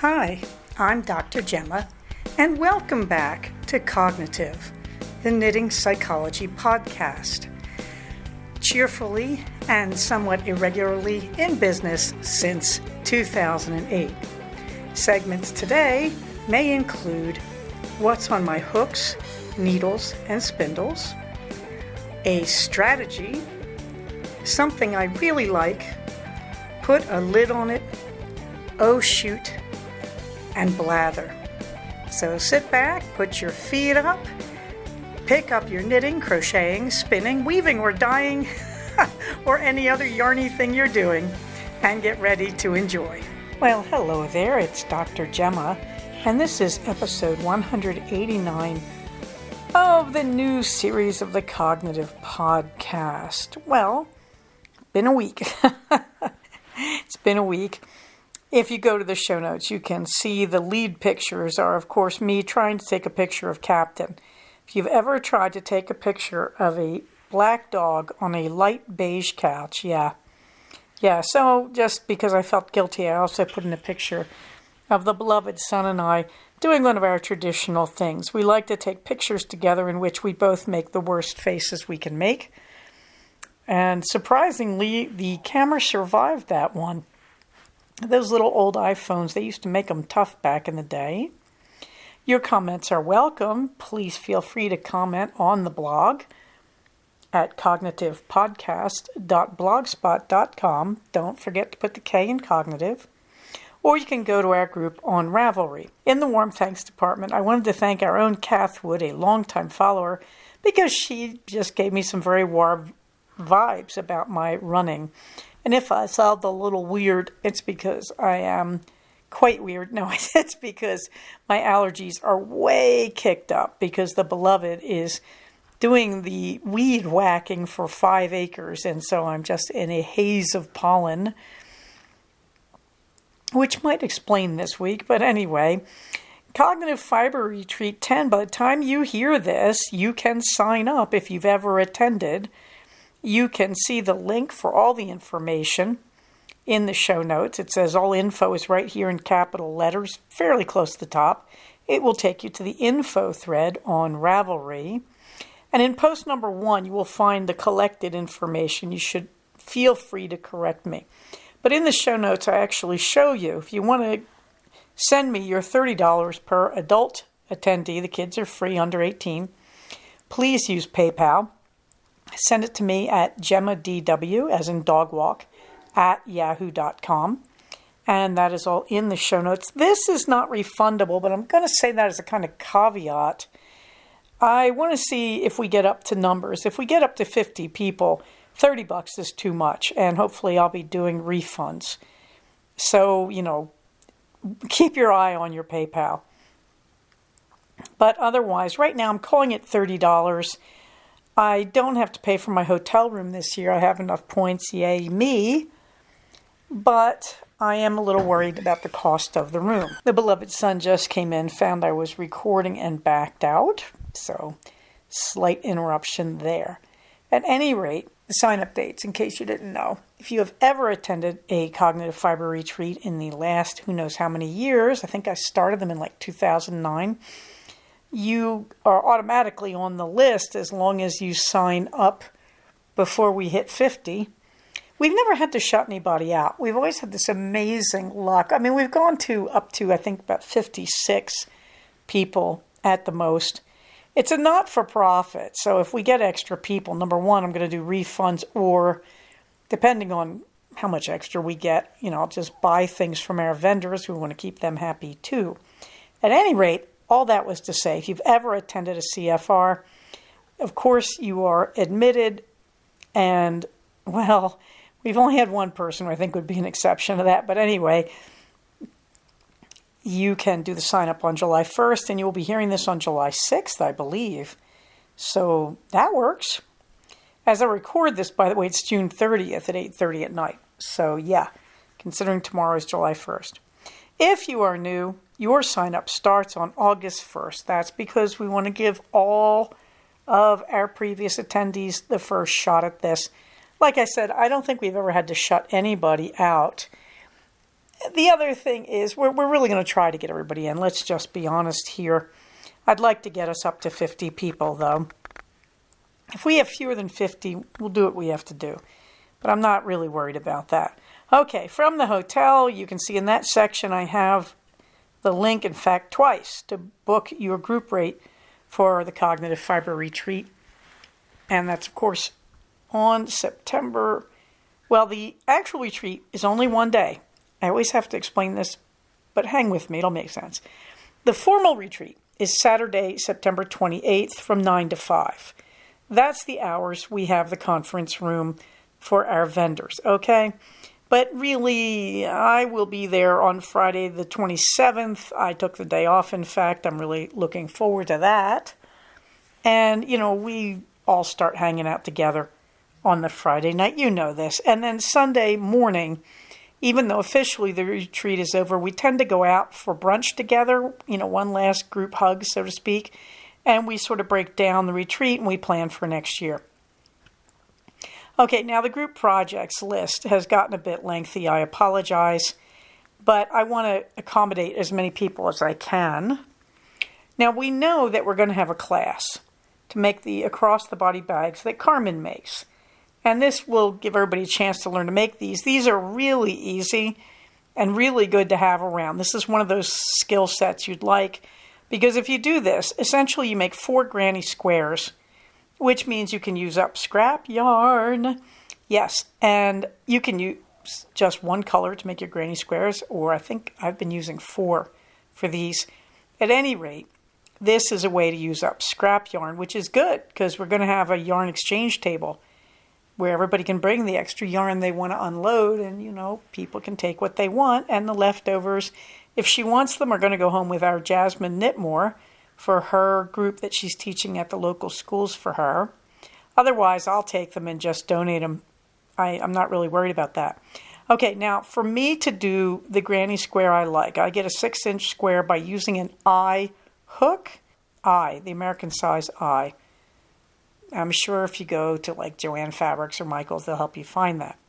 Hi, I'm Dr. Gemma, and welcome back to Cognitive, the Knitting Psychology podcast. Cheerfully and somewhat irregularly in business since 2008. Segments today may include what's on my hooks, needles, and spindles, a strategy, something I really like, put a lid on it, oh shoot, and blather. So sit back, put your feet up, pick up your knitting, crocheting, spinning, weaving, or dyeing, or any other yarny thing you're doing, and get ready to enjoy. Well, hello there, it's Dr. Gemma, and this is episode 189 of the new series of the Cognitive Podcast. Well, been a week. It's been a week. If you go to the show notes, you can see the lead pictures are, of course, me trying to take a picture of Captain. If you've ever tried to take a picture of a black dog on a light beige couch, yeah, so just because I felt guilty, I also put in a picture of the beloved son and I doing one of our traditional things. We like to take pictures together in which we both make the worst faces we can make. And surprisingly, the camera survived that one. Those little old iPhones, they used to make them tough back in the day. Your comments are welcome. Please feel free to comment on the blog at cognitivepodcast.blogspot.com. Don't forget to put the K in cognitive. Or you can go to our group on Ravelry. In the warm thanks department, I wanted to thank our own Kath Wood, a longtime follower, because she just gave me some very warm vibes about my running. And if I sound a little weird, it's because I am quite weird. No, it's because my allergies are way kicked up because the beloved is doing the weed whacking for 5 acres. And so I'm just in a haze of pollen, which might explain this week. But anyway, Cognitive Fiber Retreat 10, by the time you hear this, you can sign up if you've ever attended. You can see the link for all the information in the show notes. It says all info is right here in capital letters, fairly close to the top. It will take you to the info thread on Ravelry. And in post number 1, you will find the collected information. You should feel free to correct me. But in the show notes, I actually show you, if you want to send me your $30 per adult attendee, the kids are free under 18, please use PayPal. Send it to me at gemmadw, as in dog walk, at yahoo.com. And that is all in the show notes. This is not refundable, but I'm going to say that as a kind of caveat. I want to see if we get up to numbers. If we get up to 50 people, $30 is too much. And hopefully I'll be doing refunds. So, keep your eye on your PayPal. But otherwise, right now I'm calling it $30. I don't have to pay for my hotel room this year. I have enough points, yay me. But I am a little worried about the cost of the room. The beloved son just came in, found I was recording and backed out. So, slight interruption there. At any rate, the sign-up dates, in case you didn't know. If you have ever attended a Cognitive Fiber Retreat in the last who knows how many years, I think I started them in like 2009, you are automatically on the list as long as you sign up before we hit 50. We've never had to shut anybody out. We've always had this amazing luck. I mean, we've gone up to, I think, about 56 people at the most. It's a not-for-profit, so if we get extra people, number one, I'm going to do refunds, or depending on how much extra we get, I'll just buy things from our vendors who want to keep them happy too. At any rate, all that was to say, if you've ever attended a CFR, of course you are admitted, and, well, we've only had one person who I think would be an exception to that, but anyway, you can do the sign-up on July 1st, and you will be hearing this on July 6th, I believe. So that works. As I record this, by the way, it's June 30th at 8:30 at night. So yeah, considering tomorrow is July 1st. If you are new, your sign-up starts on August 1st. That's because we want to give all of our previous attendees the first shot at this. Like I said, I don't think we've ever had to shut anybody out. the other thing is we're really going to try to get everybody in. Let's just be honest here. I'd like to get us up to 50 people, though. If we have fewer than 50, we'll do what we have to do. But I'm not really worried about that. Okay, from the hotel, you can see in that section I have the link, in fact, twice to book your group rate for the Cognitive Fiber Retreat. And that's, of course, on September. Well, the actual retreat is only one day. I always have to explain this, but hang with me, it'll make sense. The formal retreat is Saturday, September 28th from 9 to 5. That's the hours we have the conference room for our vendors, okay? But really, I will be there on Friday the 27th. I took the day off, in fact. I'm really looking forward to that. And, we all start hanging out together on the Friday night. You know this. And then Sunday morning, even though officially the retreat is over, we tend to go out for brunch together, one last group hug, so to speak. And we sort of break down the retreat and we plan for next year. Okay, now the group projects list has gotten a bit lengthy. I apologize, but I want to accommodate as many people as I can. Now we know that we're going to have a class to make the across-the-body bags that Carmen makes. And this will give everybody a chance to learn to make these. These are really easy and really good to have around. This is one of those skill sets you'd like. Because if you do this, essentially you make 4 granny squares, which means you can use up scrap yarn. Yes, and you can use just one color to make your granny squares, or I think I've been using 4 for these. At any rate, this is a way to use up scrap yarn, which is good because we're going to have a yarn exchange table where everybody can bring the extra yarn they want to unload, and, people can take what they want, and the leftovers, if she wants them, are going to go home with our Jasmine Knitmore for her group that she's teaching at the local schools for her. Otherwise, I'll take them and just donate them. I'm not really worried about that. Okay, now for me to do the granny square I get a 6-inch square by using an eye hook. The American size eye. I'm sure if you go to like Joann Fabrics or Michael's, they'll help you find that.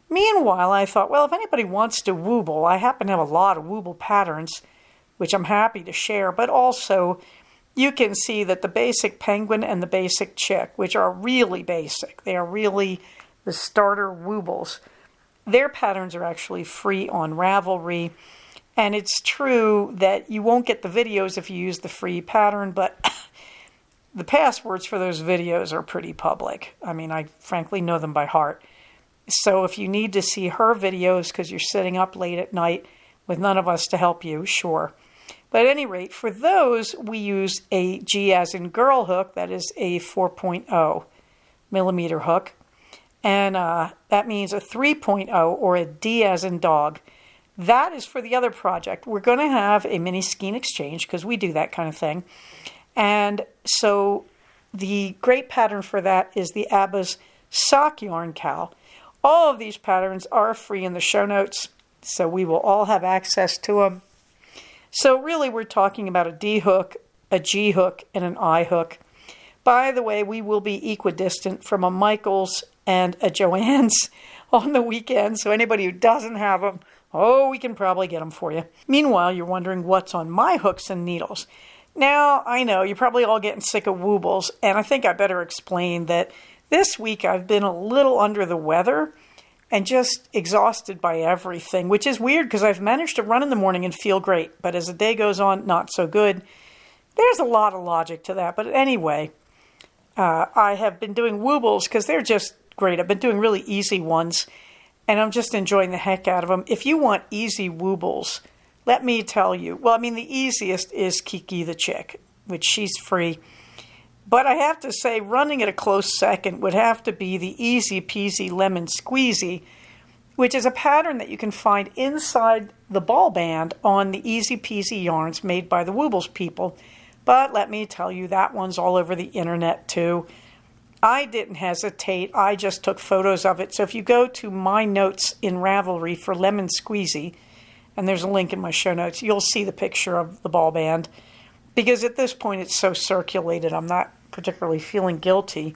Meanwhile, I thought, well, if anybody wants to wooble, I happen to have a lot of wooble patterns, which I'm happy to share, but also you can see that the basic penguin and the basic chick, which are really basic, they are really the starter woobles, their patterns are actually free on Ravelry. And it's true that you won't get the videos if you use the free pattern, but the passwords for those videos are pretty public. I mean, I frankly know them by heart. So if you need to see her videos because you're sitting up late at night with none of us to help you, sure. But at any rate, for those, we use a G as in girl hook. That is a 4.0 millimeter hook. And that means a 3.0 or a D as in dog. That is for the other project. We're going to have a mini skein exchange because we do that kind of thing. And so the great pattern for that is the Abba's Sock Yarn Cow. All of these patterns are free in the show notes, so we will all have access to them. So really we're talking about a D hook, a G hook, and an I hook. By the way, we will be equidistant from a Michael's and a Joann's on the weekend, so anybody who doesn't have them, we can probably get them for you. Meanwhile, you're wondering what's on my hooks and needles. Now, I know you're probably all getting sick of woobles, and I think I better explain that this week I've been a little under the weather and just exhausted by everything, which is weird because I've managed to run in the morning and feel great, but as the day goes on, not so good. There's a lot of logic to that, but anyway, I have been doing woobles because they're just great. I've been doing really easy ones, and I'm just enjoying the heck out of them. If you want easy woobles, let me tell you, the easiest is Kiki the Chick, which she's free. But I have to say, running at a close second would have to be the Easy Peasy Lemon Squeezy, which is a pattern that you can find inside the ball band on the Easy Peasy yarns made by the Woobles people. But let me tell you, that one's all over the internet too. I didn't hesitate. I just took photos of it. So if you go to my notes in Ravelry for Lemon Squeezy, and there's a link in my show notes, you'll see the picture of the ball band. Because at this point it's so circulated, I'm not particularly feeling guilty.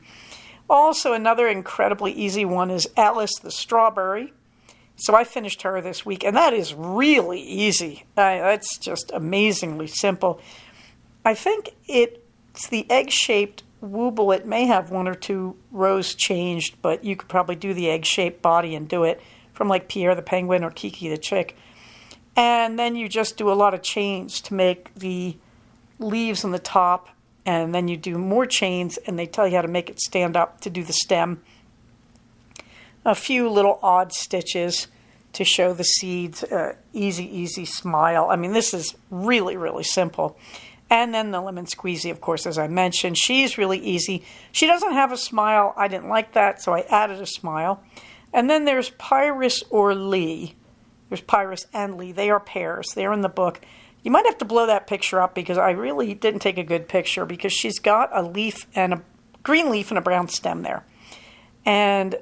Also, another incredibly easy one is Alice the Strawberry. So I finished her this week, and that is really easy. That's just amazingly simple. I think it's the egg-shaped Wooble. It may have one or two rows changed, but you could probably do the egg-shaped body and do it from like Pierre the Penguin or Kiki the Chick. And then you just do a lot of chains to make the leaves on the top, and then you do more chains, and they tell you how to make it stand up to do the stem. A few little odd stitches to show the seeds. Easy smile. I mean, this is really, really simple. And then the lemon squeezy, of course, as I mentioned. She's really easy. She doesn't have a smile. I didn't like that, so I added a smile. And then there's Pyrus or Lee. There's Pyrus and Lee. They are pairs. They're in the book. You might have to blow that picture up because I really didn't take a good picture because she's got a leaf and a green leaf and a brown stem there. And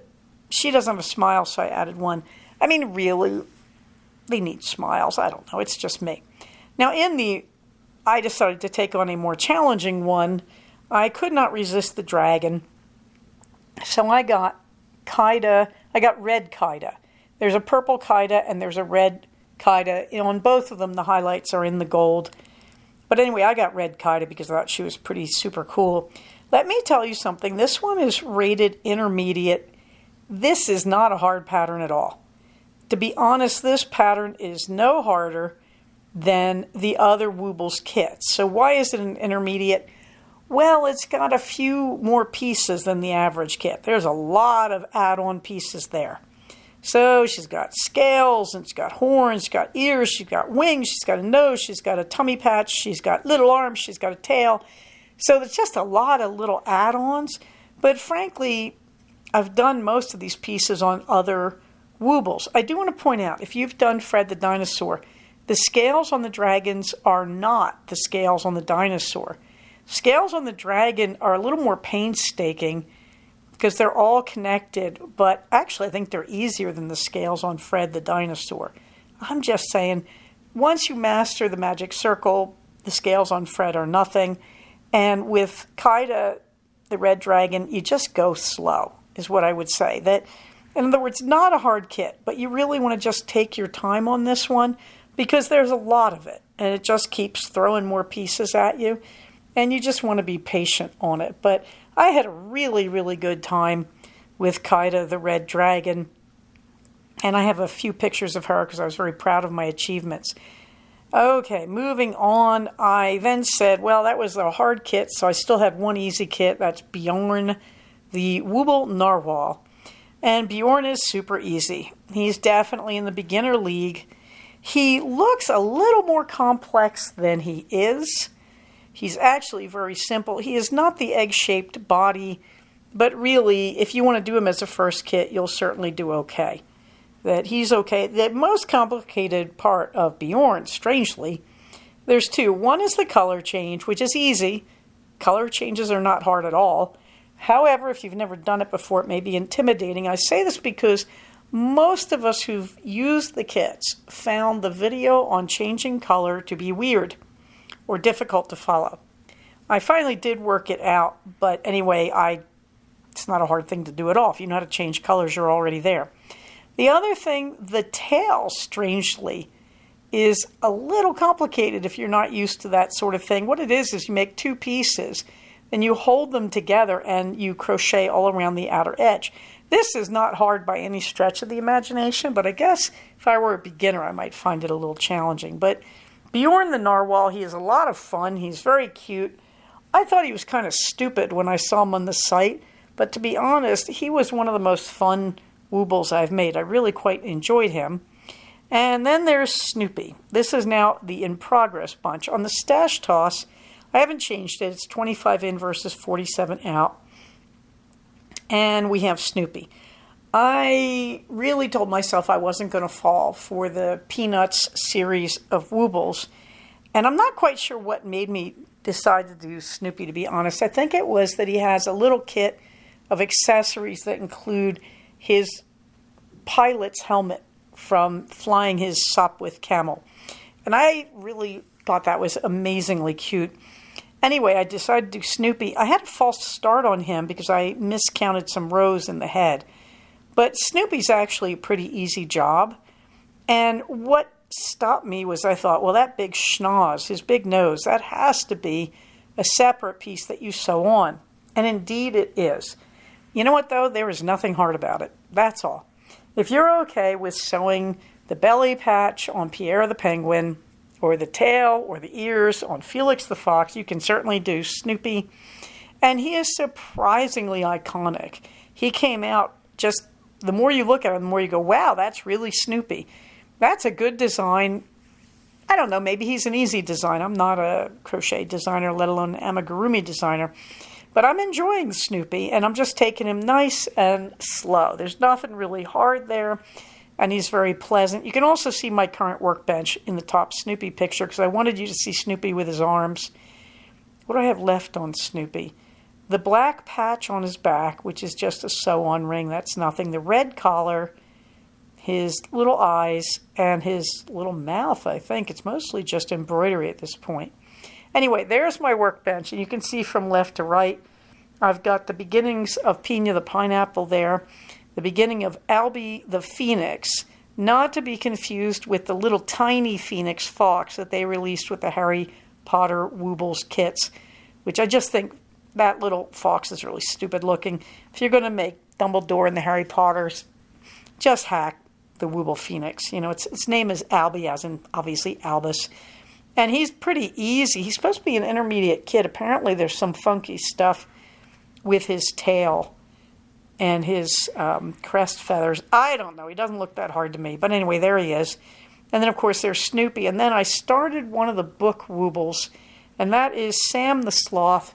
she doesn't have a smile, so I added one. I mean, really, they need smiles. I don't know. It's just me. Now, I decided to take on a more challenging one. I could not resist the dragon. So I got Kaida. I got red Kaida. There's a purple Kaida and there's a red Kaida. On both of them, the highlights are in the gold. But anyway, I got red Kaida because I thought she was pretty super cool. Let me tell you something. This one is rated intermediate. This is not a hard pattern at all. To be honest, this pattern is no harder than the other Woobles kits. So why is it an intermediate? Well, it's got a few more pieces than the average kit. There's a lot of add-on pieces there. So she's got scales, and she's got horns, she's got ears, she's got wings, she's got a nose, she's got a tummy patch, she's got little arms, she's got a tail. So there's just a lot of little add-ons. But frankly, I've done most of these pieces on other Woobles. I do want to point out, if you've done Fred the Dinosaur, the scales on the dragons are not the scales on the dinosaur. Scales on the dragon are a little more painstaking because they're all connected, but actually I think they're easier than the scales on Fred the Dinosaur. I'm just saying, once you master the magic circle, the scales on Fred are nothing. And with Kaida, the red dragon, you just go slow, is what I would say. That, in other words, not a hard kit, but you really want to just take your time on this one because there's a lot of it, and it just keeps throwing more pieces at you, and you just want to be patient on it. But I had a really, really good time with Kaida, the red dragon, and I have a few pictures of her because I was very proud of my achievements. Okay, moving on, I then said, well, that was a hard kit, so I still had one easy kit. That's Bjorn, the Wooble Narwhal. And Bjorn is super easy. He's definitely in the beginner league. He looks a little more complex than he is. He's actually very simple. He is not the egg-shaped body, but really, if you want to do him as a first kit, you'll certainly do okay. That he's okay. The most complicated part of Bjorn, strangely, there's two. One is the color change, which is easy. Color changes are not hard at all. However, if you've never done it before, it may be intimidating. I say this because most of us who've used the kits found the video on changing color to be weird or difficult to follow. I finally did work it out, but anyway, it's not a hard thing to do at all. If you know how to change colors, you're already there. The other thing, the tail, strangely, is a little complicated if you're not used to that sort of thing. What it is you make two pieces, and you hold them together, and you crochet all around the outer edge. This is not hard by any stretch of the imagination, but I guess if I were a beginner, I might find it a little challenging. But Bjorn the Narwhal, he is a lot of fun. He's very cute. I thought he was kind of stupid when I saw him on the site, but to be honest, he was one of the most fun Woobles I've made. I really quite enjoyed him. And then there's Snoopy. This is now the In Progress bunch. On the Stash Toss, I haven't changed it. It's 25 in versus 47 out. And we have Snoopy. I really told myself I wasn't going to fall for the Peanuts series of Woobles. And I'm not quite sure what made me decide to do Snoopy, to be honest. I think it was that he has a little kit of accessories that include his pilot's helmet from flying his Sopwith camel. And I really thought that was amazingly cute. Anyway, I decided to do Snoopy. I had a false start on him because I miscounted some rows in the head. But Snoopy's actually a pretty easy job. And what stopped me was I thought, well, that big schnoz, his big nose, that has to be a separate piece that you sew on. And indeed it is. You know what, though? There is nothing hard about it. That's all. If you're okay with sewing the belly patch on Pierre the Penguin, or the tail or the ears on Felix the Fox, you can certainly do Snoopy. And he is surprisingly iconic. He came out just, the more you look at him, the more you go, wow, that's really Snoopy. That's a good design. I don't know, maybe he's an easy design. I'm not a crochet designer, let alone an amigurumi designer. But I'm enjoying Snoopy, and I'm just taking him nice and slow. There's nothing really hard there, and he's very pleasant. You can also see my current workbench in the top Snoopy picture, because I wanted you to see Snoopy with his arms. What do I have left on Snoopy? The black patch on his back, which is just a sew-on ring, that's nothing. The red collar, his little eyes, and his little mouth, I think. It's mostly just embroidery at this point. Anyway, there's my workbench, and you can see from left to right, I've got the beginnings of Pina the Pineapple there, the beginning of Albie the Phoenix, not to be confused with the little tiny Phoenix Fox that they released with the Harry Potter Woobles kits, which I just think that little fox is really stupid looking. If you're going to make Dumbledore and the Harry Potters, just hack the Wooble Phoenix. You know, its name is Albie, as in obviously Albus. And he's pretty easy. He's supposed to be an intermediate kid. Apparently there's some funky stuff with his tail and his crest feathers. I don't know. He doesn't look that hard to me. But anyway, there he is. And then, of course, there's Snoopy. And then I started one of the book Woobles, and that is Sam the Sloth.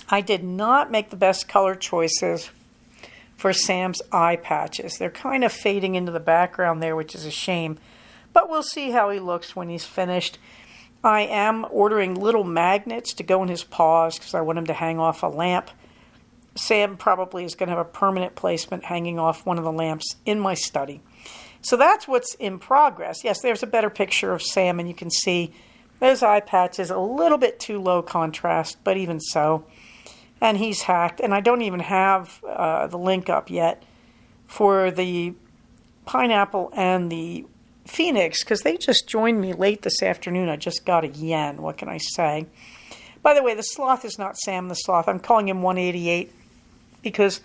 I did not make the best color choices for Sam's eye patches. They're kind of fading into the background there, which is a shame. But we'll see how he looks when he's finished. I am ordering little magnets to go in his paws because I want him to hang off a lamp. Sam probably is going to have a permanent placement hanging off one of the lamps in my study. So that's what's in progress. Yes, there's a better picture of Sam, and you can see those eye patches a little bit too low contrast, but even so. And he's hacked, and I don't even have the link up yet for the pineapple and the Phoenix, because they just joined me late this afternoon. I just got a yen. What can I say? By the way, the sloth is not Sam the Sloth. I'm calling him 188 because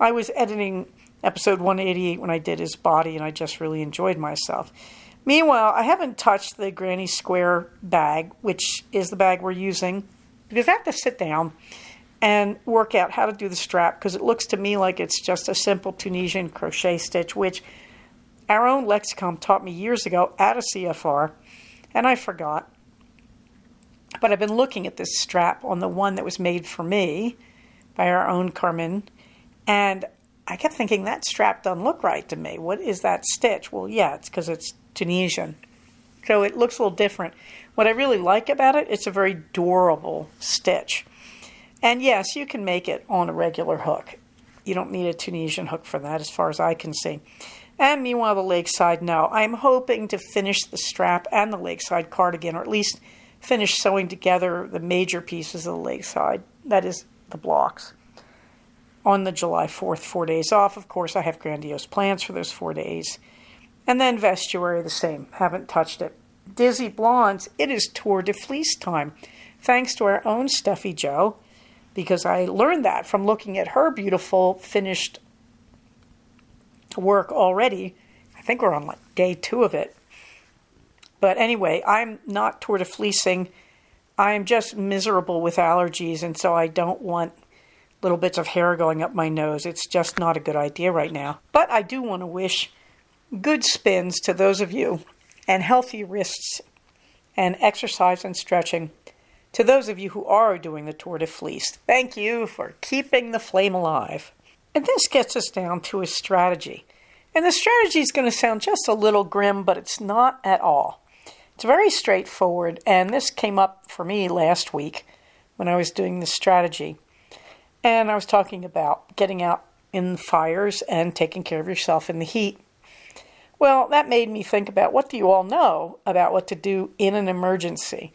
I was editing episode 188 when I did his body, and I just really enjoyed myself. Meanwhile, I haven't touched the Granny Square bag, which is the bag we're using, because I have to sit down and work out how to do the strap, because it looks to me like it's just a simple Tunisian crochet stitch, which our own Lexicom taught me years ago at a CFR, and I forgot. But I've been looking at this strap on the one that was made for me by our own Carmen, and I kept thinking, that strap doesn't look right to me. What is that stitch? Well, yeah, it's because it's Tunisian. So it looks a little different. What I really like about it, it's a very durable stitch. And yes, you can make it on a regular hook. You don't need a Tunisian hook for that, as far as I can see. And meanwhile, the Lakeside, no. I'm hoping to finish the strap and the Lakeside cardigan, or at least finish sewing together the major pieces of the Lakeside, that is, the blocks, on the July 4th, 4 days off. Of course, I have grandiose plans for those 4 days. And then Vestuary, the same. Haven't touched it. Dizzy Blondes, it is Tour de Fleece time, thanks to our own Steffi Jo, because I learned that from looking at her beautiful finished work already. I think we're on like day 2 of it. But anyway, I'm not Tour de Fleecing. I'm just miserable with allergies, and so I don't want little bits of hair going up my nose. It's just not a good idea right now. But I do want to wish good spins to those of you, and healthy wrists, and exercise and stretching to those of you who are doing the Tour de Fleece. Thank you for keeping the flame alive. And this gets us down to a strategy. And the strategy is going to sound just a little grim, but it's not at all. It's very straightforward, and this came up for me last week when I was doing the strategy. And I was talking about getting out in fires and taking care of yourself in the heat. Well, that made me think about, what do you all know about what to do in an emergency?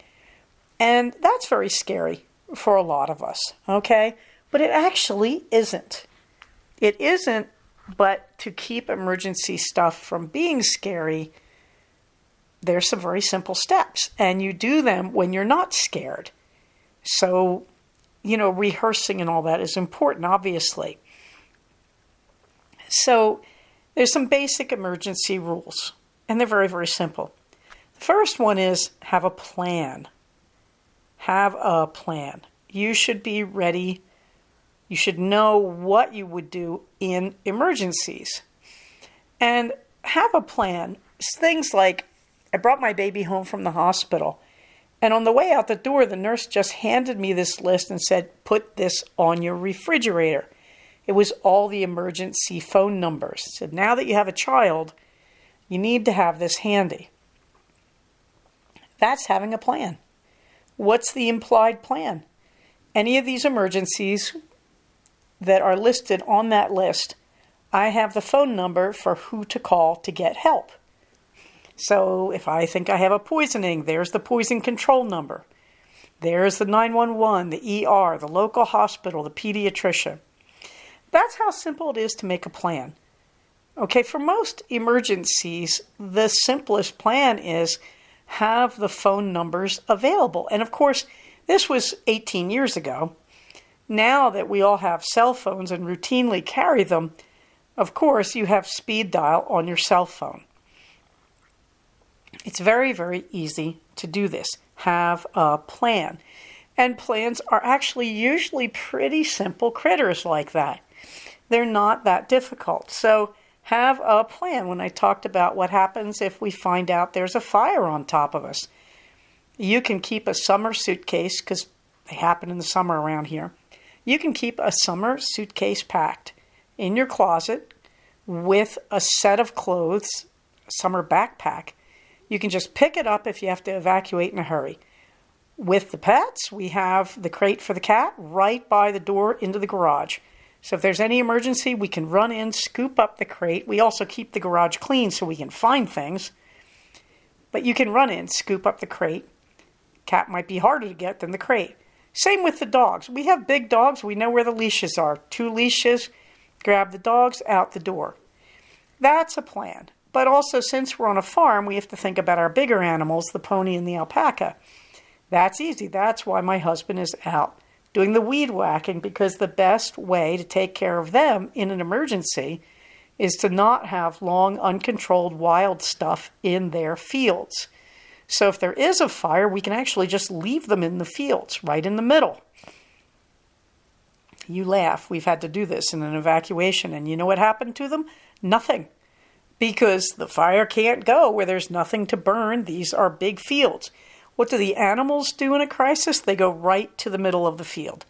And that's very scary for a lot of us, okay? But it actually isn't. It isn't But to keep emergency stuff from being scary, there's some very simple steps. And you do them when you're not scared. So, rehearsing and all that is important, obviously. So there's some basic emergency rules, and they're very, very simple. The first one is have a plan. Have a plan. You should be ready. You should know what you would do in emergencies. And have a plan. Things like, I brought my baby home from the hospital, and on the way out the door, the nurse just handed me this list and said, put this on your refrigerator. It was all the emergency phone numbers. It said, now that you have a child, you need to have this handy. That's having a plan. What's the implied plan? Any of these emergencies that are listed on that list, I have the phone number for who to call to get help. So if I think I have a poisoning, there's the poison control number. There's the 911, the ER, the local hospital, the pediatrician. That's how simple it is to make a plan. Okay, for most emergencies, the simplest plan is have the phone numbers available. And of course, this was 18 years ago. Now that we all have cell phones and routinely carry them, of course, you have speed dial on your cell phone. It's very, very easy to do this. Have a plan. And plans are actually usually pretty simple critters like that. They're not that difficult. So have a plan. When I talked about what happens if we find out there's a fire on top of us, you can keep a summer suitcase, because they happen in the summer around here. You can keep a summer suitcase packed in your closet with a set of clothes, a summer backpack. You can just pick it up if you have to evacuate in a hurry. With the pets, we have the crate for the cat right by the door into the garage. So if there's any emergency, we can run in, scoop up the crate. We also keep the garage clean so we can find things. But you can run in, scoop up the crate. Cat might be harder to get than the crate. Same with the dogs. We have big dogs. We know where the leashes are. 2 leashes, grab the dogs, out the door. That's a plan. But also, since we're on a farm, we have to think about our bigger animals, the pony and the alpaca. That's easy. That's why my husband is out doing the weed whacking, because the best way to take care of them in an emergency is to not have long, uncontrolled wild stuff in their fields. So if there is a fire, we can actually just leave them in the fields, right in the middle. You laugh. We've had to do this in an evacuation, and you know what happened to them? Nothing. Because the fire can't go where there's nothing to burn. These are big fields. What do the animals do in a crisis? They go right to the middle of the field.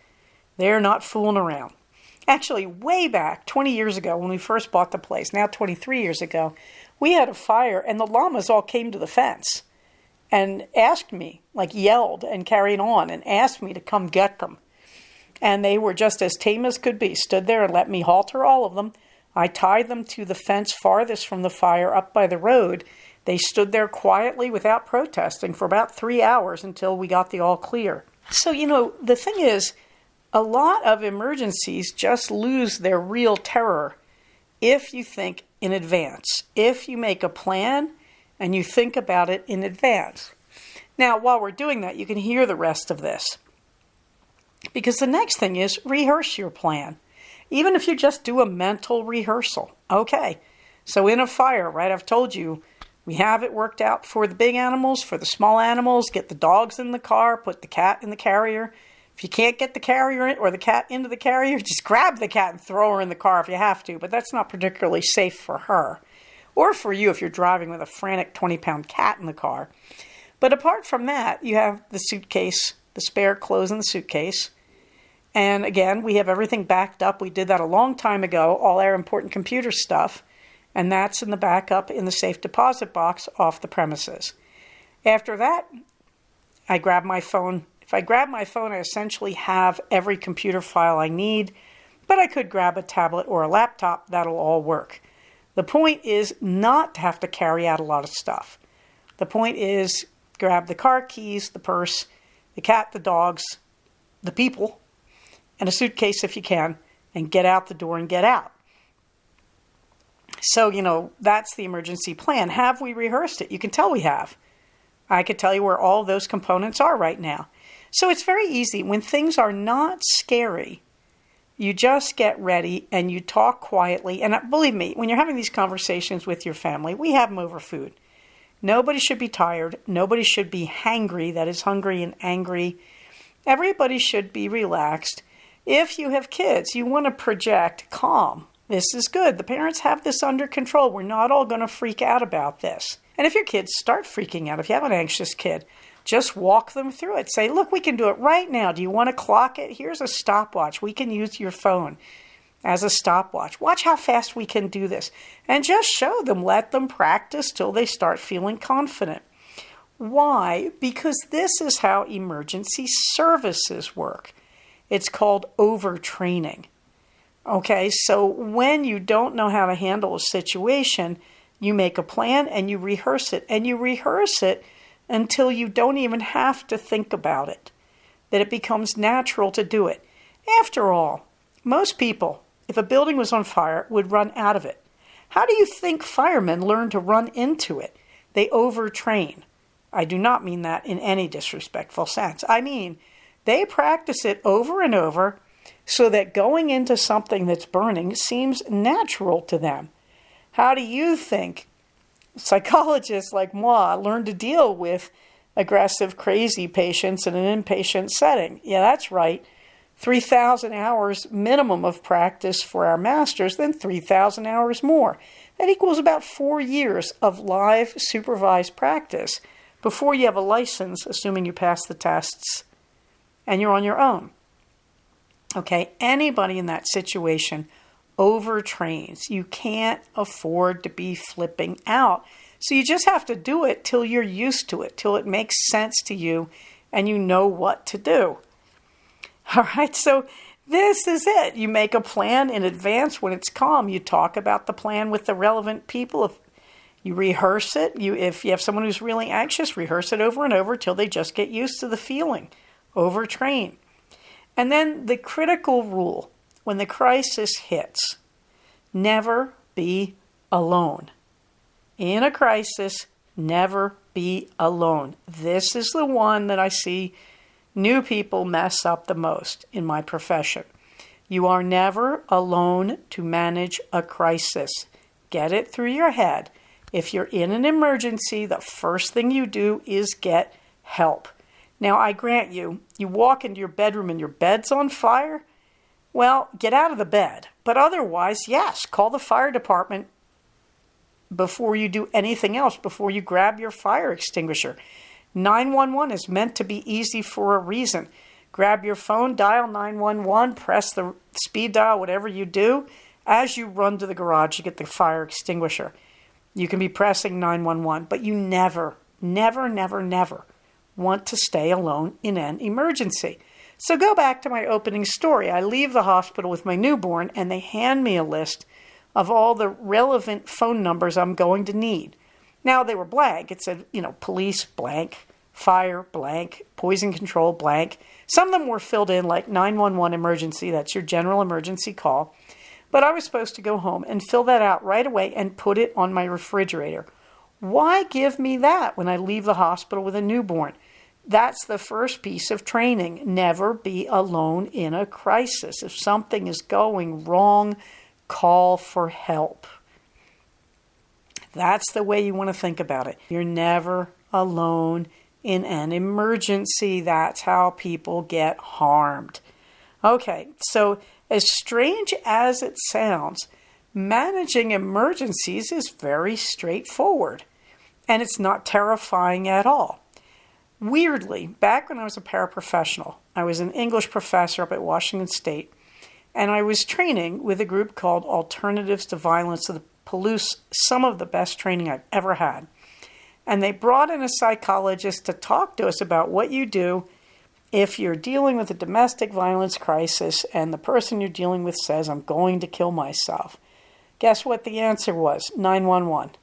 They're not fooling around. Actually, way back, 20 years ago, when we first bought the place, now 23 years ago, we had a fire, and the llamas all came to the fence and asked me, yelled and carried on, and asked me to come get them. And they were just as tame as could be, stood there and let me halter all of them. I tied them to the fence farthest from the fire up by the road. They stood there quietly without protesting for about 3 hours until we got the all clear. So, the thing is, a lot of emergencies just lose their real terror if you think in advance. If you make a plan and you think about it in advance. Now, while we're doing that, you can hear the rest of this. Because the next thing is rehearse your plan. Even if you just do a mental rehearsal. Okay, so in a fire, right, I've told you, we have it worked out for the big animals, for the small animals. Get the dogs in the car, put the cat in the carrier. If you can't get the carrier or the cat into the carrier, just grab the cat and throw her in the car if you have to. But that's not particularly safe for her. Or for you if you're driving with a frantic 20-pound cat in the car. But apart from that, you have the suitcase, the spare clothes in the suitcase. And again, we have everything backed up. We did that a long time ago, all our important computer stuff. And that's in the backup in the safe deposit box off the premises. After that, I grab my phone. If I grab my phone, I essentially have every computer file I need. But I could grab a tablet or a laptop. That'll all work. The point is not to have to carry out a lot of stuff. The point is grab the car keys, the purse, the cat, the dogs, the people, and a suitcase if you can, and get out the door and get out. So, that's the emergency plan. Have we rehearsed it? You can tell we have. I could tell you where all those components are right now. So it's very easy. When things are not scary, you just get ready and you talk quietly. And believe me, when you're having these conversations with your family, we have them over food. Nobody should be tired. Nobody should be hangry, that is hungry and angry. Everybody should be relaxed. If you have kids, you want to project calm. This is good. The parents have this under control. We're not all going to freak out about this. And if your kids start freaking out, if you have an anxious kid, just walk them through it. Say, look, we can do it right now. Do you want to clock it? Here's a stopwatch. We can use your phone as a stopwatch. Watch how fast we can do this. And just show them, let them practice till they start feeling confident. Why? Because this is how emergency services work. It's called overtraining. Okay, so when you don't know how to handle a situation, you make a plan and you rehearse it. And you rehearse it until you don't even have to think about it, that it becomes natural to do it. After all, most people, if a building was on fire, would run out of it. How do you think firemen learn to run into it? They overtrain. I do not mean that in any disrespectful sense. I mean, they practice it over and over so that going into something that's burning seems natural to them. How do you think psychologists like moi learn to deal with aggressive, crazy patients in an inpatient setting? Yeah, that's right. 3,000 hours minimum of practice for our masters, then 3,000 hours more. That equals about 4 years of live supervised practice before you have a license, assuming you pass the tests, and you're on your own. Okay, anybody in that situation overtrains. You can't afford to be flipping out. So you just have to do it till you're used to it, till it makes sense to you and you know what to do. All right, so this is it. You make a plan in advance when it's calm. You talk about the plan with the relevant people. If you rehearse it, if you have someone who's really anxious, rehearse it over and over till they just get used to the feeling. Overtrain. And then the critical rule, when the crisis hits, never be alone. In a crisis, never be alone. This is the one that I see new people mess up the most in my profession. You are never alone to manage a crisis. Get it through your head. If you're in an emergency, the first thing you do is get help. Now, I grant you, you walk into your bedroom and your bed's on fire. Well, get out of the bed. But otherwise, yes, call the fire department before you do anything else, before you grab your fire extinguisher. 911 is meant to be easy for a reason. Grab your phone, dial 911, press the speed dial, whatever you do. As you run to the garage, you get the fire extinguisher. You can be pressing 911, but you never want to stay alone in an emergency. So go back to my opening story. I leave the hospital with my newborn and they hand me a list of all the relevant phone numbers I'm going to need. Now they were blank. It said, police blank, fire blank, poison control blank. Some of them were filled in like 911 emergency. That's your general emergency call. But I was supposed to go home and fill that out right away and put it on my refrigerator. Why give me that when I leave the hospital with a newborn? That's the first piece of training. Never be alone in a crisis. If something is going wrong, call for help. That's the way you want to think about it. You're never alone in an emergency. That's how people get harmed. Okay, so as strange as it sounds, managing emergencies is very straightforward, and it's not terrifying at all. Weirdly, back when I was a paraprofessional, I was an English professor up at Washington State, and I was training with a group called Alternatives to Violence to the Palouse, some of the best training I've ever had. And they brought in a psychologist to talk to us about what you do if you're dealing with a domestic violence crisis and the person you're dealing with says, I'm going to kill myself. Guess what the answer was? 911.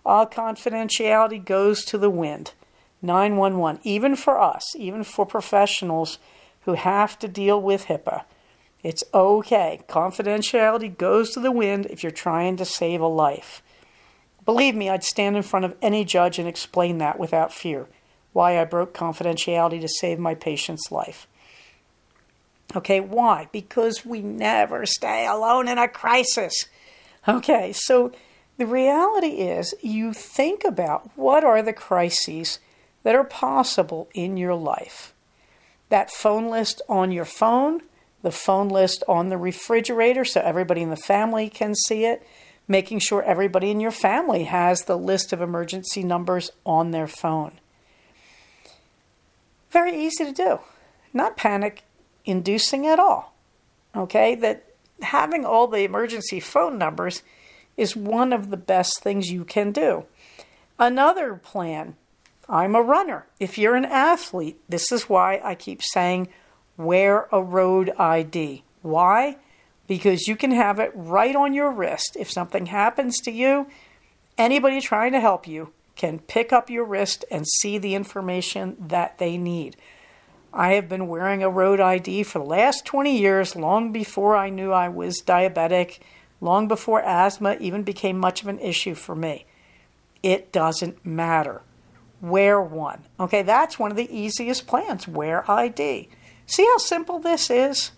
All confidentiality goes to the wind. 911, even for us, even for professionals who have to deal with HIPAA, It's okay. Confidentiality goes to the wind if you're trying to save a life. Believe me, I'd stand in front of any judge and explain that without fear, why I broke confidentiality to save my patient's life. Okay, why? Because we never stay alone in a crisis. Okay, so the reality is you think about what are the crises that are possible in your life. That phone list on your phone, the phone list on the refrigerator so everybody in the family can see it, making sure everybody in your family has the list of emergency numbers on their phone. Very easy to do. Not panic inducing at all. Okay, that having all the emergency phone numbers is one of the best things you can do. Another plan, I'm a runner. If you're an athlete, this is why I keep saying wear a road ID. Why? Because you can have it right on your wrist. If something happens to you, anybody trying to help you can pick up your wrist and see the information that they need. I have been wearing a road ID for the last 20 years, long before I knew I was diabetic, long before asthma even became much of an issue for me. It doesn't matter. Wear one. Okay, that's one of the easiest plans. Wear ID. See how simple this is?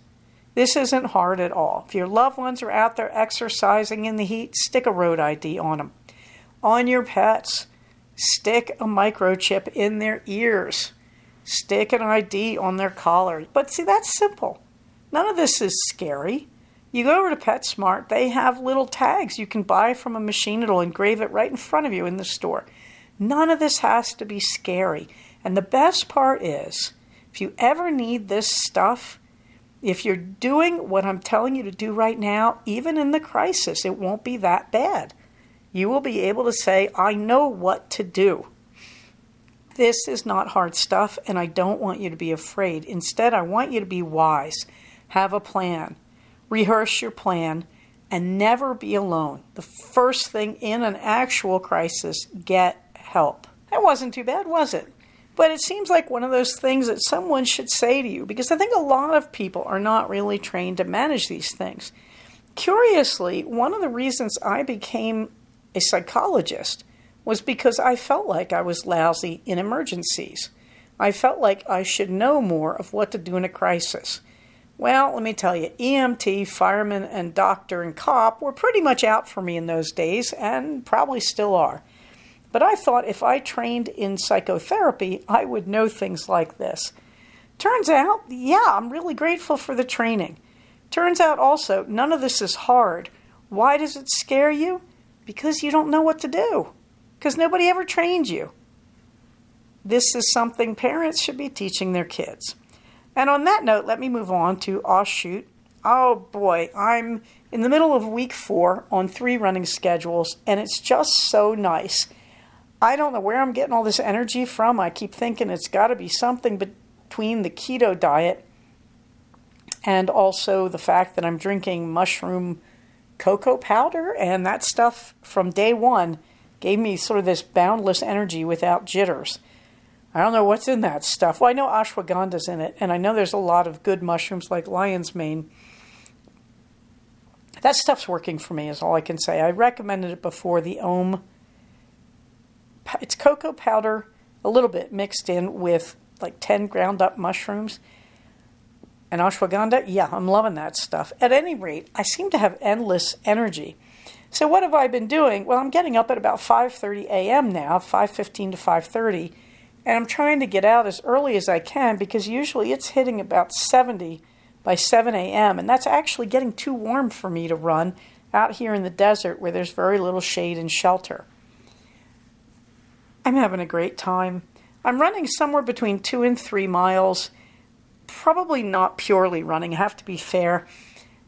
This isn't hard at all. If your loved ones are out there exercising in the heat, stick a road ID on them. On your pets, stick a microchip in their ears. Stick an ID on their collar. But see, that's simple. None of this is scary. You go over to PetSmart, they have little tags you can buy from a machine. It'll engrave it right in front of you in the store. None of this has to be scary. And the best part is, if you ever need this stuff, if you're doing what I'm telling you to do right now, even in the crisis, it won't be that bad. You will be able to say, I know what to do. This is not hard stuff, and I don't want you to be afraid. Instead, I want you to be wise. Have a plan. Rehearse your plan, and never be alone. The first thing in an actual crisis, get help. That wasn't too bad, was it? But it seems like one of those things that someone should say to you, because I think a lot of people are not really trained to manage these things. Curiously, one of the reasons I became a psychologist was because I felt like I was lousy in emergencies. I felt like I should know more of what to do in a crisis. Well, let me tell you, EMT, fireman, and doctor and cop were pretty much out for me in those days, and probably still are. But I thought if I trained in psychotherapy, I would know things like this. Turns out, yeah, I'm really grateful for the training. Turns out also, none of this is hard. Why does it scare you? Because you don't know what to do. Because nobody ever trained you. This is something parents should be teaching their kids. And on that note, let me move on to shoot. Oh boy, I'm in the middle of week 4 on 3 running schedules, and it's just so nice. I don't know where I'm getting all this energy from. I keep thinking it's got to be something between the keto diet and also the fact that I'm drinking mushroom cocoa powder, and that stuff from day one gave me sort of this boundless energy without jitters. I don't know what's in that stuff. Well, I know ashwagandha's in it, and I know there's a lot of good mushrooms like lion's mane. That stuff's working for me is all I can say. I recommended it before, the Om. It's cocoa powder, a little bit mixed in with like 10 ground up mushrooms. And ashwagandha, yeah, I'm loving that stuff. At any rate, I seem to have endless energy. So what have I been doing? Well, I'm getting up at about 5:30 a.m. now, 5:15 to 5:30. And I'm trying to get out as early as I can because usually it's hitting about 70 by 7 a.m. And that's actually getting too warm for me to run out here in the desert where there's very little shade and shelter. I'm having a great time. I'm running somewhere between 2 and 3 miles. Probably not purely running, I have to be fair.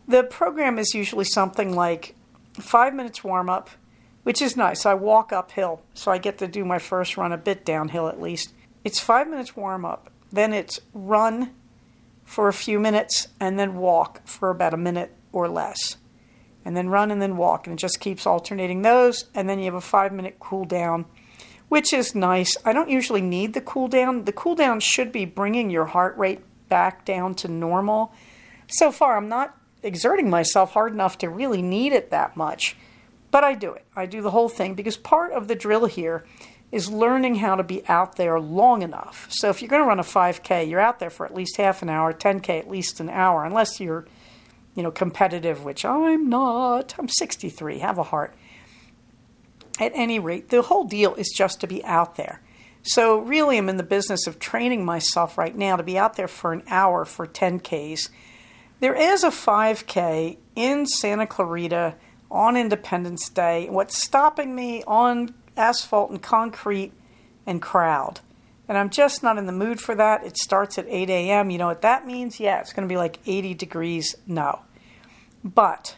The program is usually something like 5 minutes warm up, which is nice. I walk uphill, so I get to do my first run a bit downhill at least. It's 5 minutes warm up, then it's run for a few minutes, and then walk for about a minute or less. And then run and then walk, and it just keeps alternating those, and then you have a 5-minute cool down, which is nice. I don't usually need the cool down. The cool down should be bringing your heart rate back down to normal. So far, I'm not exerting myself hard enough to really need it that much, but I do it. I do the whole thing because part of the drill here is learning how to be out there long enough. So if you're going to run a 5K, you're out there for at least half an hour, 10K at least an hour, unless you're, competitive, which I'm not. I'm 63, have a heart. At any rate, the whole deal is just to be out there. So really, I'm in the business of training myself right now to be out there for an hour for 10Ks. There is a 5K in Santa Clarita on Independence Day. What's stopping me on asphalt and concrete and crowd? And I'm just not in the mood for that. It starts at 8 a.m. You know what that means? Yeah, it's going to be like 80 degrees. No. But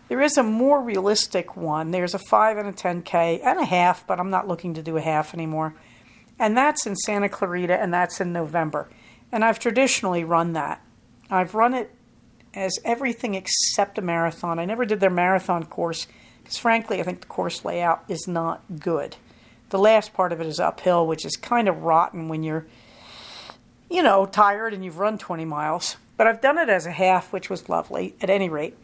there is a more realistic one. There's a 5 and a 10K and a half, but I'm not looking to do a half anymore. And that's in Santa Clarita, and that's in November. And I've traditionally run that. I've run it as everything except a marathon. I never did their marathon course because, frankly, I think the course layout is not good. The last part of it is uphill, which is kind of rotten when you're, tired and you've run 20 miles. But I've done it as a half, which was lovely. At any rate,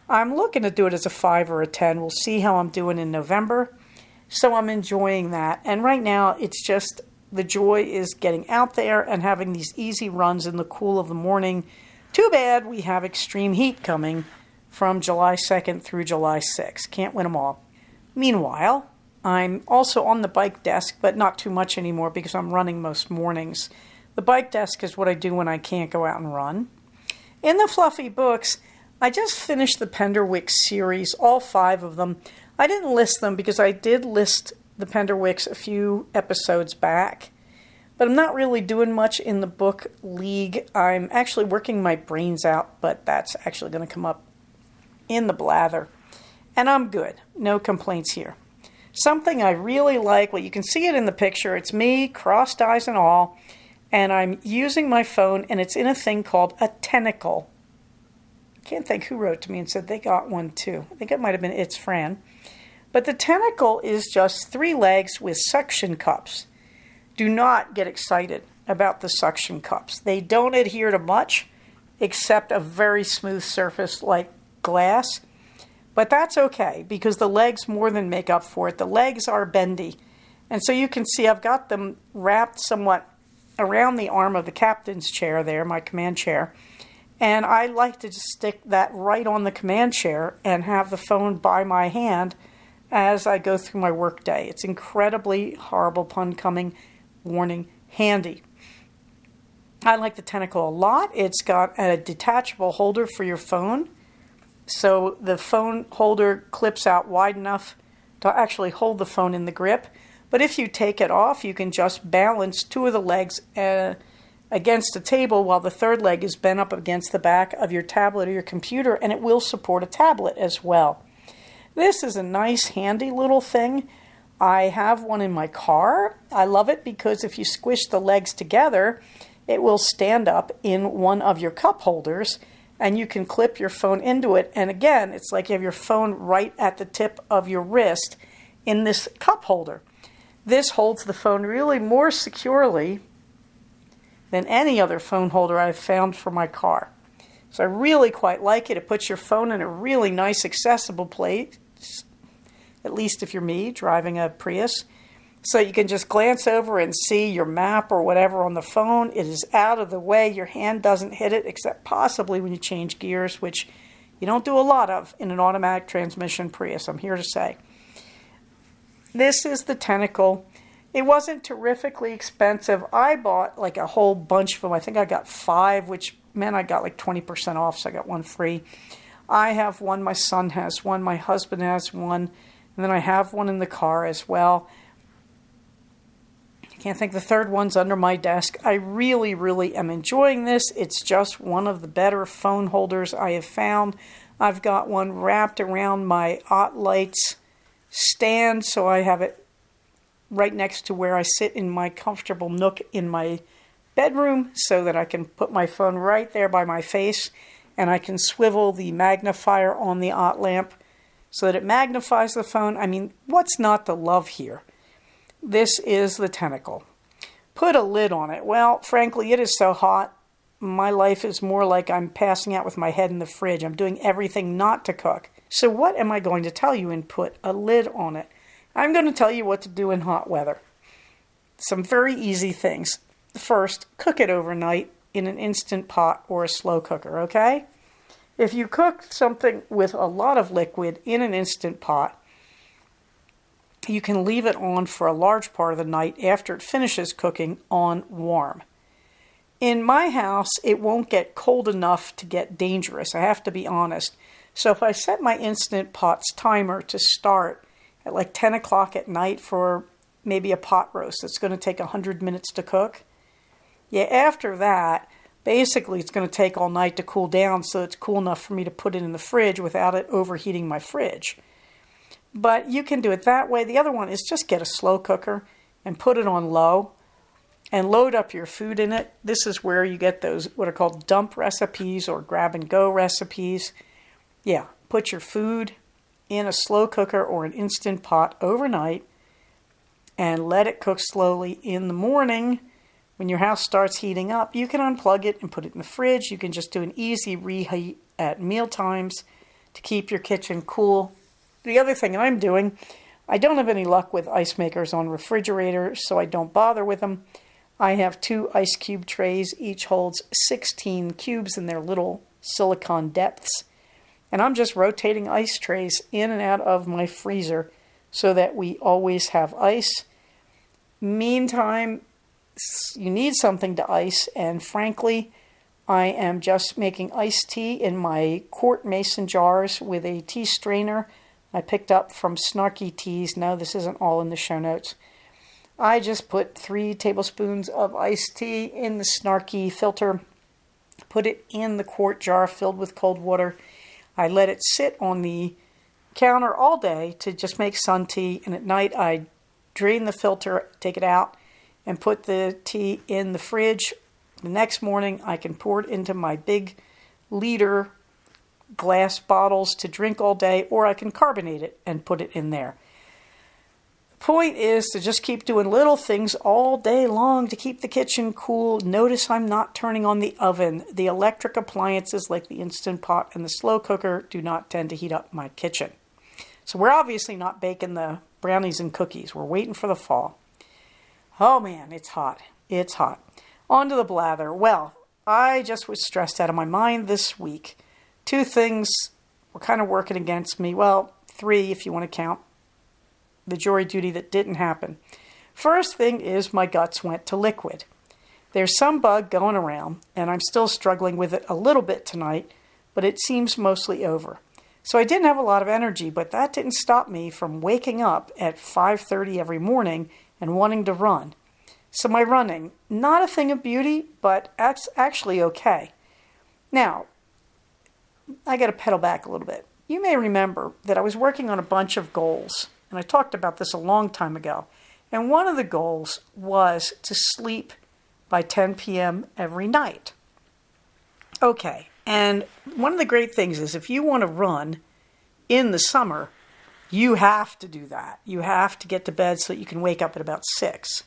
I'm looking to do it as a 5 or a 10. We'll see how I'm doing in November. So I'm enjoying that. And right now, it's just the joy is getting out there and having these easy runs in the cool of the morning. Too bad we have extreme heat coming from July 2nd through July 6th. Can't win them all. Meanwhile, I'm also on the bike desk, but not too much anymore because I'm running most mornings. The bike desk is what I do when I can't go out and run. In the fluffy books, I just finished the Penderwick series, all 5 of them. I didn't list them because I did list the Penderwicks a few episodes back. But I'm not really doing much in the book league. I'm actually working my brains out, but that's actually going to come up in the blather. And I'm good. No complaints here. Something I really like, well, you can see it in the picture. It's me, crossed eyes and all. And I'm using my phone, and it's in a thing called a Tentacle. I can't think who wrote to me and said they got one too. I think it might have been It's Fran. But the Tentacle is just 3 legs with suction cups. Do not get excited about the suction cups. They don't adhere to much except a very smooth surface like glass. But that's okay because the legs more than make up for it. The legs are bendy. And so you can see I've got them wrapped somewhat around the arm of the captain's chair there, my command chair. And I like to just stick that right on the command chair and have the phone by my hand as I go through my work day. It's incredibly, horrible pun coming, warning, handy. I like the Tentacle a lot. It's got a detachable holder for your phone. So the phone holder clips out wide enough to actually hold the phone in the grip. But if you take it off, you can just balance 2 of the legs against a table while the 3rd leg is bent up against the back of your tablet or your computer, and it will support a tablet as well. This is a nice, handy little thing. I have one in my car. I love it because if you squish the legs together, it will stand up in one of your cup holders, and you can clip your phone into it. And again, it's like you have your phone right at the tip of your wrist in this cup holder. This holds the phone really more securely than any other phone holder I've found for my car. So I really quite like it. It puts your phone in a really nice, accessible place, at least if you're me, driving a Prius. So you can just glance over and see your map or whatever on the phone. It is out of the way. Your hand doesn't hit it, except possibly when you change gears, which you don't do a lot of in an automatic transmission Prius, I'm here to say. This is the Tentacle. It wasn't terrifically expensive. I bought like a whole bunch of them. I think I got 5, which meant I got like 20% off, so I got one free. I have one, my son has one, my husband has one, and then I have one in the car as well. I can't think the 3rd one's under my desk. I really, really am enjoying this. It's just one of the better phone holders I have found. I've got one wrapped around my OttLights stand, so I have it right next to where I sit in my comfortable nook in my bedroom so that I can put my phone right there by my face, and I can swivel the magnifier on the Ott lamp so that it magnifies the phone. I mean, what's not to love here? This is the Tentacle. Put a lid on it. Well, frankly, it is so hot my life is more like I'm passing out with my head in the fridge. I'm doing everything not to cook. So what am I going to tell you and put a lid on it? I'm going to tell you what to do in hot weather. Some very easy things. First, cook it overnight in an Instant Pot or a slow cooker, okay? If you cook something with a lot of liquid in an Instant Pot, you can leave it on for a large part of the night after it finishes cooking on warm. In my house, it won't get cold enough to get dangerous, I have to be honest. So if I set my Instant Pot's timer to start at like 10 o'clock at night for maybe a pot roast that's going to take 100 minutes to cook, after that, basically it's going to take all night to cool down so it's cool enough for me to put it in the fridge without it overheating my fridge. But you can do it that way. The other one is just get a slow cooker and put it on low and load up your food in it. This is where you get those what are called dump recipes or grab and go recipes. Put your food in a slow cooker or an Instant Pot overnight and let it cook slowly. In the morning, when your house starts heating up, you can unplug it and put it in the fridge. You can just do an easy reheat at meal times to keep your kitchen cool. The other thing I'm doing, I don't have any luck with ice makers on refrigerators, so I don't bother with them. I have 2 ice cube trays. Each holds 16 cubes in their little silicone depths. And I'm just rotating ice trays in and out of my freezer so that we always have ice. Meantime, you need something to ice, and frankly, I am just making iced tea in my quart mason jars with a tea strainer I picked up from Snarky Teas. No, this isn't all in the show notes. I just put 3 tablespoons of iced tea in the Snarky filter, put it in the quart jar filled with cold water. I let it sit on the counter all day to just make sun tea, and at night I drain the filter, take it out, and put the tea in the fridge. The next morning I can pour it into my big liter glass bottles to drink all day, or I can carbonate it and put it in there. The point is to just keep doing little things all day long to keep the kitchen cool. Notice I'm not turning on the oven. The electric appliances like the Instant Pot and the slow cooker do not tend to heat up my kitchen. So we're obviously not baking the brownies and cookies. We're waiting for the fall. Oh man, it's hot. It's hot. On to the blather. Well, I just was stressed out of my mind this week. 2 things were kind of working against me. Well, 3 if you want to count the jury duty that didn't happen. First thing is my guts went to liquid. There's some bug going around, and I'm still struggling with it a little bit tonight, but it seems mostly over. So I didn't have a lot of energy, but that didn't stop me from waking up at 5:30 every morning and wanting to run. So my running, not a thing of beauty, but actually okay. Now, I got to pedal back a little bit. You may remember that I was working on a bunch of goals, and I talked about this a long time ago. And one of the goals was to sleep by 10 p.m. every night. Okay, and one of the great things is if you want to run in the summer, you have to do that. You have to get to bed so that you can wake up at about 6.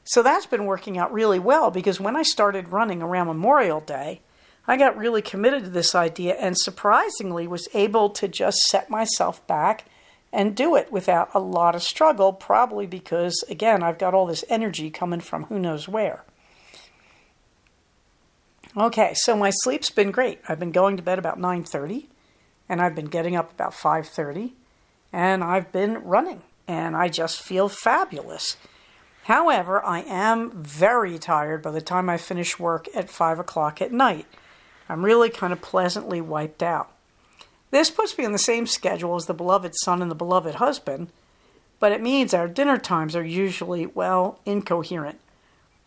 So that's been working out really well, because when I started running around Memorial Day, I got really committed to this idea and surprisingly was able to just set myself back and do it without a lot of struggle, probably because, again, I've got all this energy coming from who knows where. Okay, so my sleep's been great. I've been going to bed about 9:30, and I've been getting up about 5:30, and I've been running, and I just feel fabulous. However, I am very tired by the time I finish work at 5 o'clock at night. I'm really kind of pleasantly wiped out. This puts me on the same schedule as the beloved son and the beloved husband, but it means our dinner times are usually, incoherent.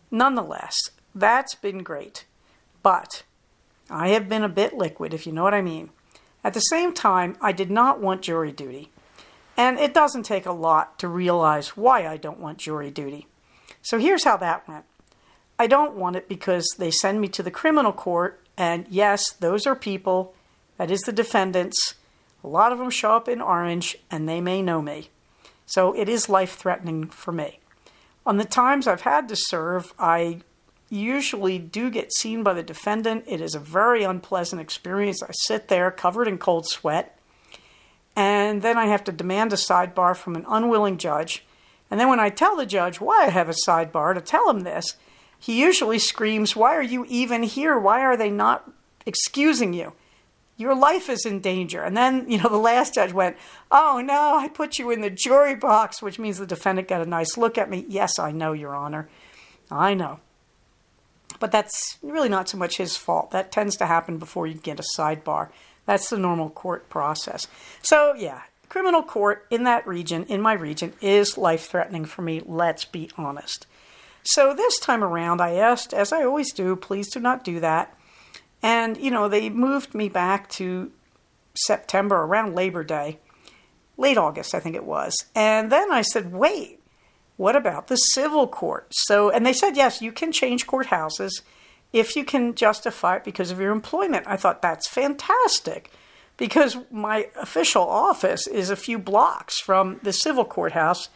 Nonetheless, that's been great, but I have been a bit liquid, if you know what I mean. At the same time, I did not want jury duty, and it doesn't take a lot to realize why I don't want jury duty. So here's how that went. I don't want it because they send me to the criminal court, and yes, those are people. That is the defendants. A lot of them show up in orange, and they may know me. So it is life-threatening for me. On the times I've had to serve, I usually do get seen by the defendant. It is a very unpleasant experience. I sit there covered in cold sweat, and then I have to demand a sidebar from an unwilling judge. And then when I tell the judge why I have a sidebar to tell him this, he usually screams, "Why are you even here? Why are they not excusing you? Your life is in danger." And then, the last judge went, "Oh, no, I put you in the jury box," which means the defendant got a nice look at me. Yes, I know, Your Honor. I know. But that's really not so much his fault. That tends to happen before you get a sidebar. That's the normal court process. So, yeah, criminal court in that region, in my region, is life-threatening for me, let's be honest. So this time around, I asked, as I always do, please do not do that. And, they moved me back to September, around Labor Day, late August, I think it was. And then I said, wait, what about the civil court? And they said, yes, you can change courthouses if you can justify it because of your employment. I thought, that's fantastic, because my official office is a few blocks from the civil courthouse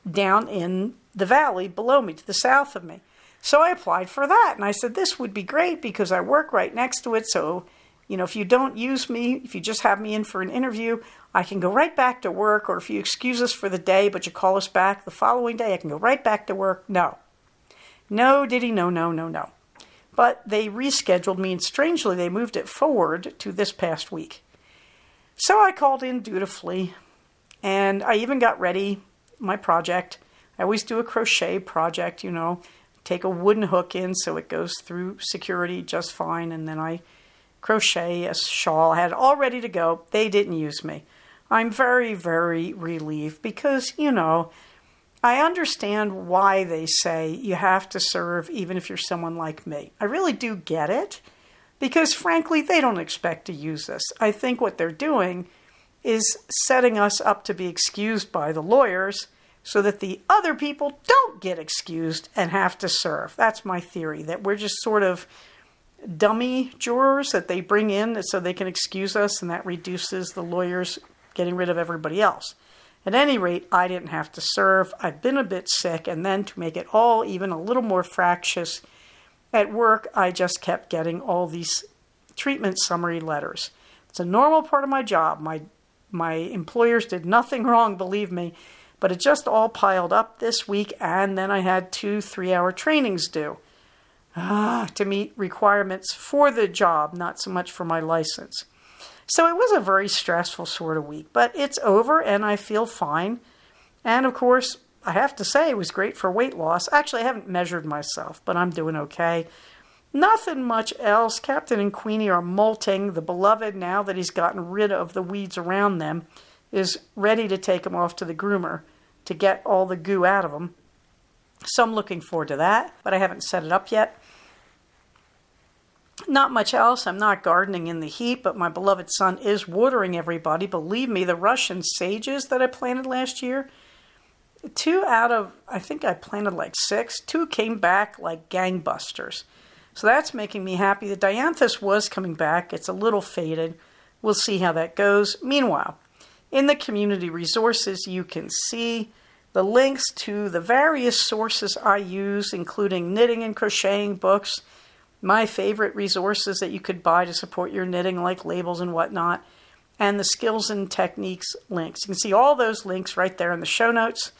down in the valley below me, to the south of me. So I applied for that, and I said, this would be great because I work right next to it. So, if you don't use me, if you just have me in for an interview, I can go right back to work. Or if you excuse us for the day, but you call us back the following day, I can go right back to work. No, Diddy, no. But they rescheduled me, and strangely, they moved it forward to this past week. So I called in dutifully, and I even got ready my project. I always do a crochet project, take a wooden hook in so it goes through security just fine, and then I crochet a shawl. I had it all ready to go. They didn't use me. I'm very, very relieved because, I understand why they say you have to serve even if you're someone like me. I really do get it because, frankly, they don't expect to use us. I think what they're doing is setting us up to be excused by the lawyers so that the other people don't get excused and have to serve. That's my theory, that we're just sort of dummy jurors that they bring in so they can excuse us, and that reduces the lawyers getting rid of everybody else. At any rate, I didn't have to serve. I've been a bit sick, and then to make it all even a little more fractious, at work I just kept getting all these treatment summary letters. It's a normal part of my job. My employers did nothing wrong, believe me, but it just all piled up this week, and then I had 2 3-hour trainings due to meet requirements for the job, not so much for my license. So it was a very stressful sort of week, but it's over and I feel fine. And of course, I have to say it was great for weight loss. Actually, I haven't measured myself, but I'm doing okay. Nothing much else. Captain and Queenie are molting. The beloved, now that he's gotten rid of the weeds around them, is ready to take them off to the groomer to get all the goo out of them. So I'm looking forward to that, but I haven't set it up yet. Not much else. I'm not gardening in the heat, but my beloved son is watering everybody. Believe me, the Russian sages that I planted last year, 2 out of, I think I planted like 6, 2 came back like gangbusters. So that's making me happy. The dianthus was coming back. It's a little faded. We'll see how that goes. Meanwhile, in the community resources, you can see the links to the various sources I use, including knitting and crocheting books, my favorite resources that you could buy to support your knitting, like labels and whatnot, and the skills and techniques links. You can see all those links right there in the show notes.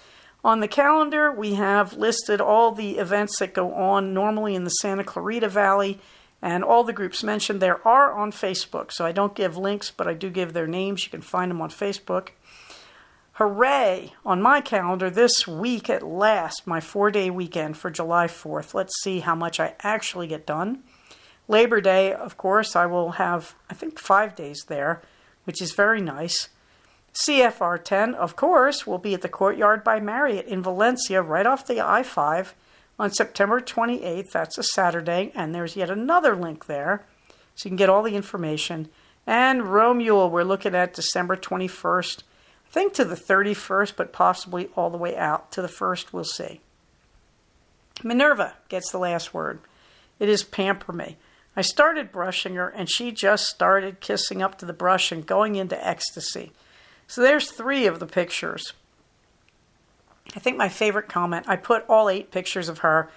On the calendar, we have listed all the events that go on normally in the Santa Clarita Valley, and all the groups mentioned there are on Facebook. So I don't give links, but I do give their names. You can find them on Facebook. Hooray! On my calendar this week at last, my 4-day weekend for July 4th. Let's see how much I actually get done. Labor Day, of course, I will have, I think, 5 days there, which is very nice. CFR 10, of course, will be at the Courtyard by Marriott in Valencia, right off the I-5 on September 28th. That's a Saturday, and there's yet another link there, so you can get all the information. And Romuel, we're looking at December 21st, I think to the 31st, but possibly all the way out to the 1st, we'll see. Minerva gets the last word. It is pamper me. I started brushing her, and she just started kissing up to the brush and going into ecstasy. So there's 3 of the pictures. I think my favorite comment, I put all 8 pictures of her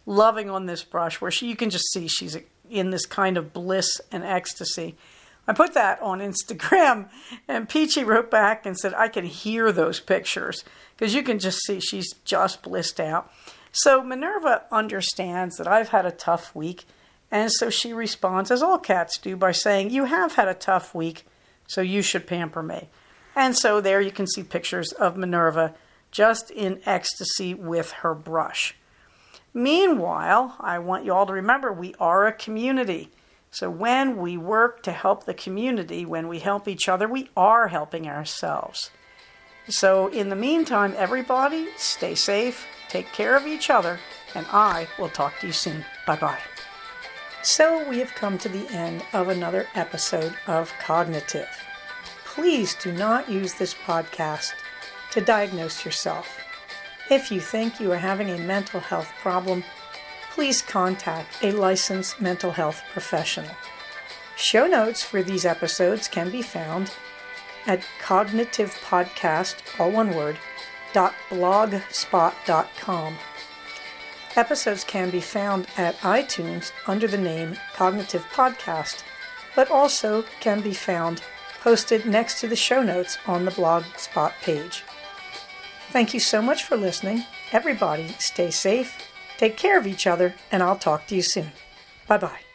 loving on this brush where you can just see she's in this kind of bliss and ecstasy. I put that on Instagram, and Peachy wrote back and said, I can hear those pictures, because you can just see she's just blissed out. So Minerva understands that I've had a tough week, and so she responds, as all cats do, by saying, you have had a tough week, so you should pamper me. And so there you can see pictures of Minerva just in ecstasy with her brush. Meanwhile, I want you all to remember we are a community. So when we work to help the community, when we help each other, we are helping ourselves. So in the meantime, everybody, stay safe, take care of each other, and I will talk to you soon. Bye-bye. So we have come to the end of another episode of Cognitive. Please do not use this podcast to diagnose yourself. If you think you are having a mental health problem, please contact a licensed mental health professional. Show notes for these episodes can be found at cognitivepodcast, all one word, .blogspot.com. Episodes can be found at iTunes under the name Cognitive Podcast, but also can be found posted next to the show notes on the Blogspot page. Thank you so much for listening. Everybody, stay safe, take care of each other, and I'll talk to you soon. Bye-bye.